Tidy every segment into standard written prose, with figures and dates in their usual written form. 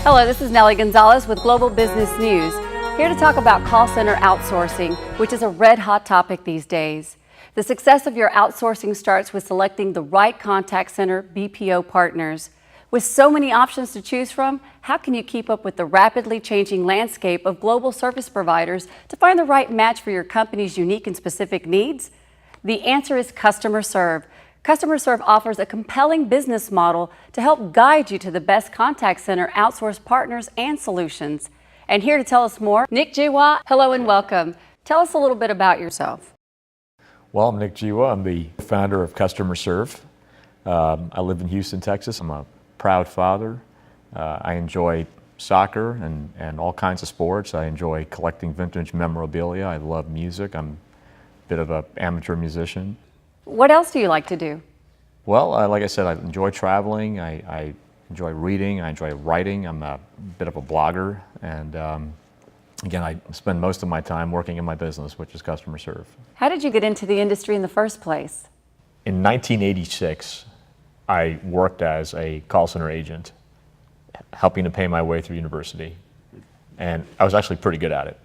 Hello, this is Nellie Gonzalez with Global Business News, here to talk about call center outsourcing, which is a red-hot topic these days. The success of your outsourcing starts with selecting the right contact center BPO partners. With so many options to choose from, how can you keep up with the rapidly changing landscape of global service providers to find the right match for your company's unique and specific needs? The answer is Customerserv. Customerserv offers a compelling business model to help guide you to the best contact center outsource partners and solutions. And here to tell us more, Nick Jiwa. Hello and welcome. Tell us a little bit about yourself. Well, I'm Nick Jiwa. I'm the founder of Customerserv. I live in Houston, Texas. I'm a proud father. I enjoy soccer and all kinds of sports. I enjoy collecting vintage memorabilia. I love music. I'm a bit of an amateur musician. What else do you like to do? Well, like I said, I enjoy traveling. I enjoy reading. I enjoy writing. I'm a bit of a blogger. And again, I spend most of my time working in my business, which is Customerserv. How did you get into the industry in the first place? In 1986, I worked as a call center agent, helping to pay my way through university. And I was actually pretty good at it.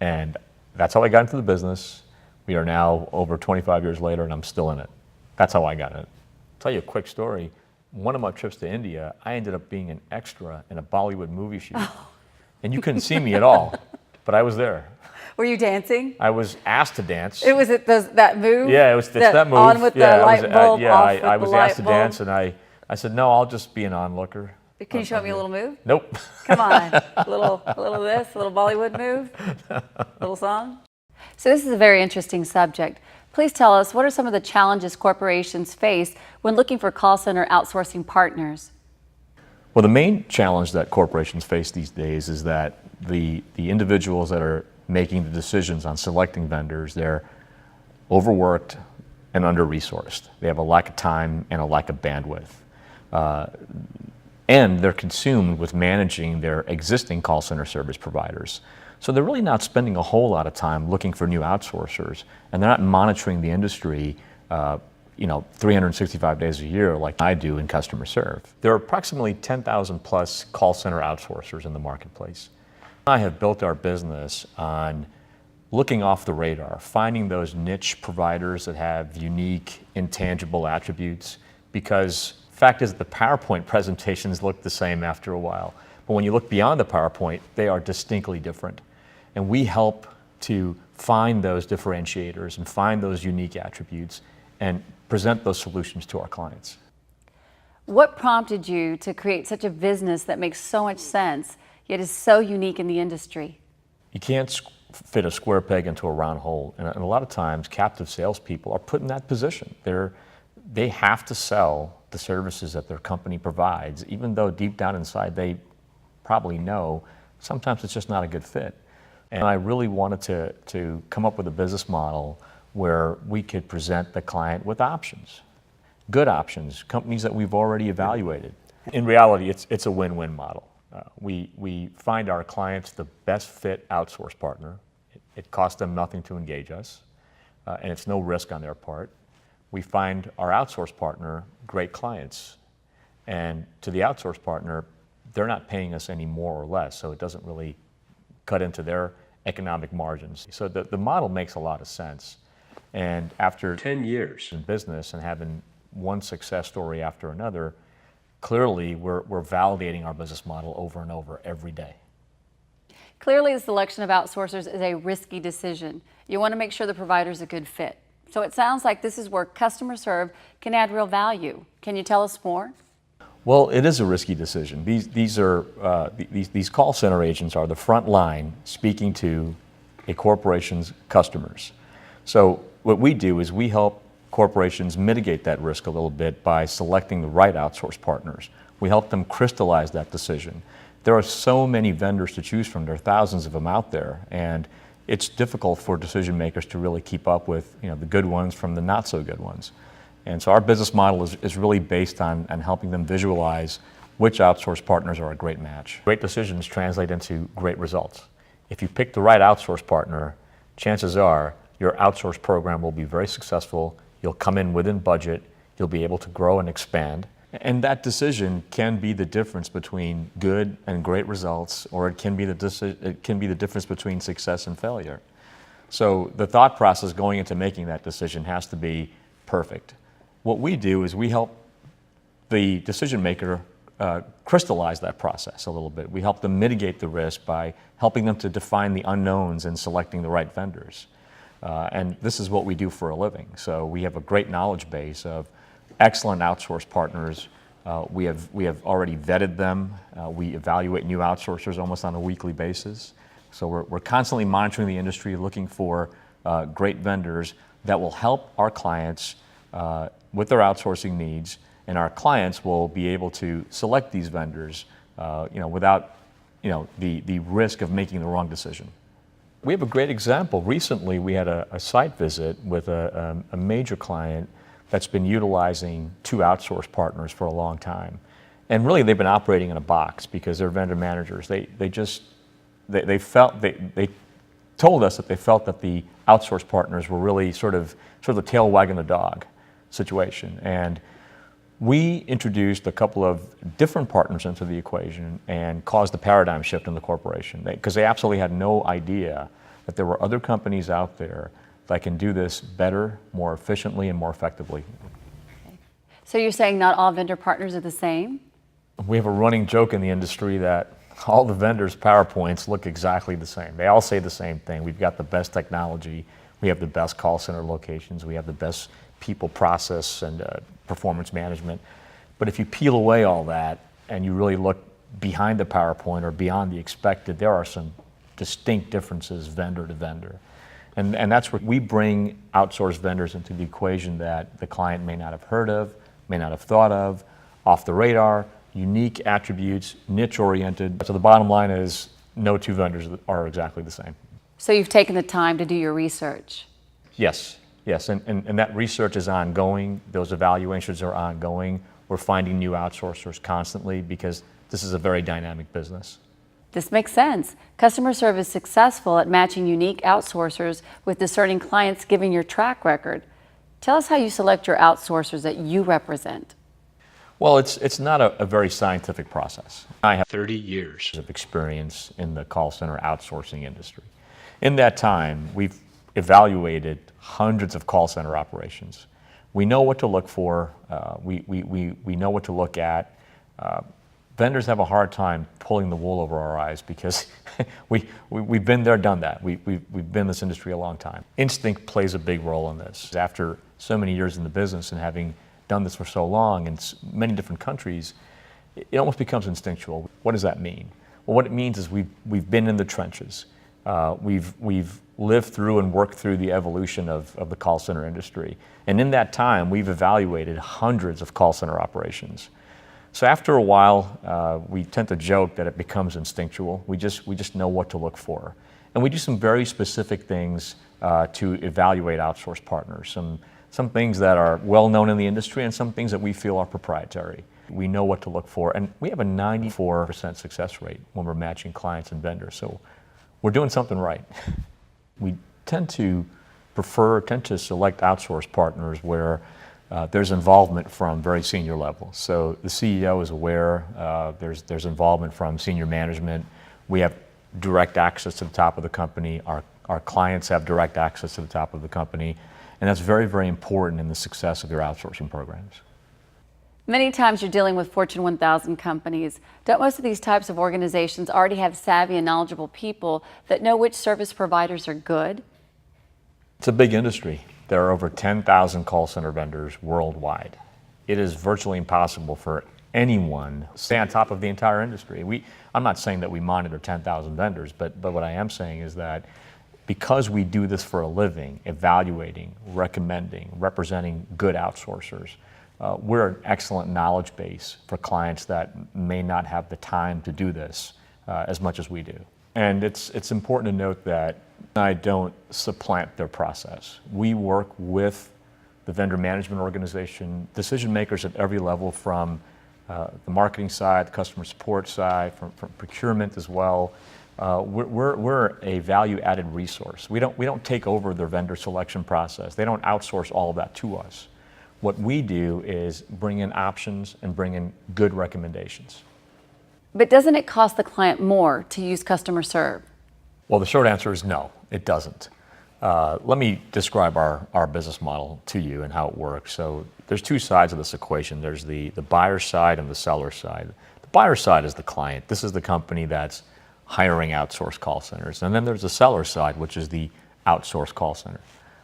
And that's how I got into the business. We are now over 25 years later, and I'm still in it. That's how I got in it. I'll tell you a quick story. One of my trips to India, I ended up being an extra in a Bollywood movie shoot. And you couldn't see me at all, but I was there. Were you dancing? I was asked to dance. It was that move? Yeah, it's that move. On with the light bulb, off with I the was light asked to bulb. dance, and I said, no, I'll just be an onlooker. Can you show me a little move? Nope. Come on, a little of this, a little Bollywood move, little song. So this is a very interesting subject. Please tell us, what are some of the challenges corporations face when looking for call center outsourcing partners? Well, the main challenge that corporations face these days is that the individuals that are making the decisions on selecting vendors, they're overworked and under-resourced. They have a lack of time and a lack of bandwidth. And they're consumed with managing their existing call center service providers. So they're really not spending a whole lot of time looking for new outsourcers, and they're not monitoring the industry 365 days a year like I do in Customerserv. There are approximately 10,000 plus call center outsourcers in the marketplace. I have built our business on looking off the radar, finding those niche providers that have unique, intangible attributes, because the fact is that the PowerPoint presentations look the same after a while. But when you look beyond the PowerPoint, they are distinctly different. And we help to find those differentiators and find those unique attributes and present those solutions to our clients. What prompted you to create such a business that makes so much sense, yet is so unique in the industry? You can't fit a square peg into a round hole. And a lot of times, captive salespeople are put in that position. They have to sell the services that their company provides, even though deep down inside they probably know sometimes it's just not a good fit. And I really wanted to come up with a business model where we could present the client with options, good options, companies that we've already evaluated. In reality, it's a win-win model. We find our clients the best fit outsource partner. It costs them nothing to engage us, and it's no risk on their part. We find our outsource partner great clients, and to the outsource partner, they're not paying us any more or less, so it doesn't really cut into their economic margins. So the model makes a lot of sense. And after 10 years in business and having one success story after another, clearly we're validating our business model over and over every day. Clearly, the selection of outsourcers is a risky decision. You want to make sure the provider's a good fit. So it sounds like this is where Customerserv can add real value. Can you tell us more? Well, it is a risky decision. These call center agents are the front line speaking to a corporation's customers. So what we do is we help corporations mitigate that risk a little bit by selecting the right outsource partners. We help them crystallize that decision. There are so many vendors to choose from. There are thousands of them out there, and it's difficult for decision makers to really keep up with the good ones from the not so good ones. And so our business model is really based on helping them visualize which outsource partners are a great match. Great decisions translate into great results. If you pick the right outsource partner, chances are your outsource program will be very successful. You'll come in within budget. You'll be able to grow and expand. And that decision can be the difference between good and great results, or it can be the difference between success and failure. So the thought process going into making that decision has to be perfect. What we do is we help the decision maker crystallize that process a little bit. We help them mitigate the risk by helping them to define the unknowns and selecting the right vendors. And this is what we do for a living. So we have a great knowledge base of excellent outsource partners. We have already vetted them. We evaluate new outsourcers almost on a weekly basis. So we're constantly monitoring the industry, looking for great vendors that will help our clients with their outsourcing needs, and our clients will be able to select these vendors without the risk of making the wrong decision. We have a great example. Recently, we had a site visit with a major client that's been utilizing 2 outsource partners for a long time. And really, they've been operating in a box because they're vendor managers. They told us that they felt that the outsource partners were really sort of the tail wagging the dog situation. And we introduced a couple of different partners into the equation and caused a paradigm shift in the corporation, because they absolutely had no idea that there were other companies out there that can do this better, more efficiently, and more effectively. So you're saying not all vendor partners are the same? We have a running joke in the industry that all the vendors' PowerPoints look exactly the same. They all say the same thing. We've got the best technology. We have the best call center locations. We have the best people, process, and performance management. But if you peel away all that and you really look behind the PowerPoint or beyond the expected, there are some distinct differences vendor to vendor. And that's where we bring outsourced vendors into the equation that the client may not have heard of, may not have thought of, off the radar, unique attributes, niche-oriented. So the bottom line is no 2 vendors are exactly the same. So you've taken the time to do your research? Yes, and that research is ongoing. Those evaluations are ongoing. We're finding new outsourcers constantly because this is a very dynamic business. This makes sense. Customerserv is successful at matching unique outsourcers with discerning clients given your track record. Tell us how you select your outsourcers that you represent. Well, it's not a very scientific process. I have 30 years of experience in the call center outsourcing industry. In that time, we've evaluated hundreds of call center operations. We know what to look for. We know what to look at. Vendors have a hard time pulling the wool over our eyes because we've been there, done that. We've been in this industry a long time. Instinct plays a big role in this. After so many years in the business and having done this for so long in many different countries, it almost becomes instinctual. What does that mean? Well, what it means is we've been in the trenches. We've lived through and worked through the evolution of the call center industry. And in that time, we've evaluated hundreds of call center operations. So after a while, we tend to joke that it becomes instinctual. We just know what to look for. And we do some very specific things to evaluate outsourced partners. Some things that are well known in the industry and some things that we feel are proprietary. We know what to look for, and we have a 94% success rate when we're matching clients and vendors. So we're doing something right. We tend to select outsourced partners where there's involvement from very senior levels. So the CEO is aware, there's involvement from senior management. We have direct access to the top of the company. Our clients have direct access to the top of the company. And that's very, very important in the success of your outsourcing programs. Many times you're dealing with Fortune 1000 companies. Don't most of these types of organizations already have savvy and knowledgeable people that know which service providers are good? It's a big industry. There are over 10,000 call center vendors worldwide. It is virtually impossible for anyone to stay on top of the entire industry. I'm not saying that we monitor 10,000 vendors, but what I am saying is that because we do this for a living, evaluating, recommending, representing good outsourcers, we're an excellent knowledge base for clients that may not have the time to do this as much as we do. And it's important to note that I don't supplant their process. We work with the vendor management organization, decision makers at every level, from the marketing side, the customer support side, from procurement as well. We're a value-added resource. We don't take over their vendor selection process. They don't outsource all of that to us. What we do is bring in options and bring in good recommendations. But doesn't it cost the client more to use Customerserv? Well, the short answer is no, it doesn't. Let me describe our business model to you and how it works. So there's two sides of this equation. There's the buyer side and the seller side. The buyer side is the client. This is the company that's hiring outsourced call centers. And then there's the seller side, which is the outsourced call center.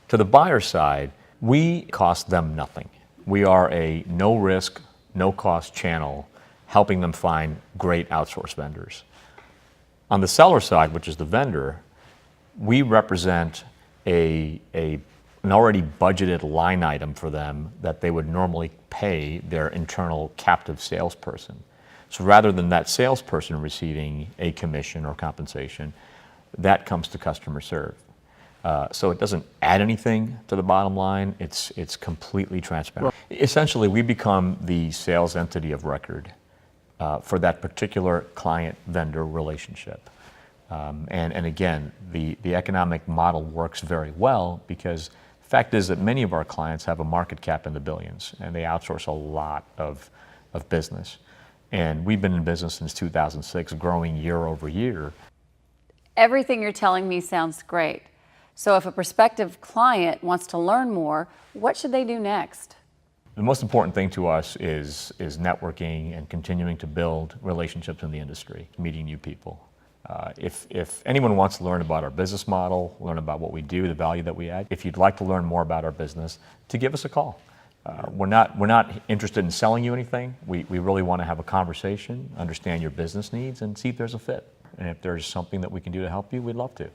To the buyer side, we cost them nothing. We are a no risk, no cost channel helping them find great outsourced vendors. On the seller side, which is the vendor, we represent an already budgeted line item for them that they would normally pay their internal captive salesperson. So rather than that salesperson receiving a commission or compensation, that comes to Customerserv. So it doesn't add anything to the bottom line. It's completely transparent. Essentially, we become the sales entity of record for that particular client-vendor relationship. And again, the economic model works very well because the fact is that many of our clients have a market cap in the billions, and they outsource a lot of business. And we've been in business since 2006, growing year over year. Everything you're telling me sounds great. So if a prospective client wants to learn more, what should they do next? The most important thing to us is networking and continuing to build relationships in the industry, meeting new people. If anyone wants to learn about our business model, learn about what we do, the value that we add, if you'd like to learn more about our business, to give us a call. We're not interested in selling you anything. We really want to have a conversation, understand your business needs, and see if there's a fit. And if there's something that we can do to help you, we'd love to.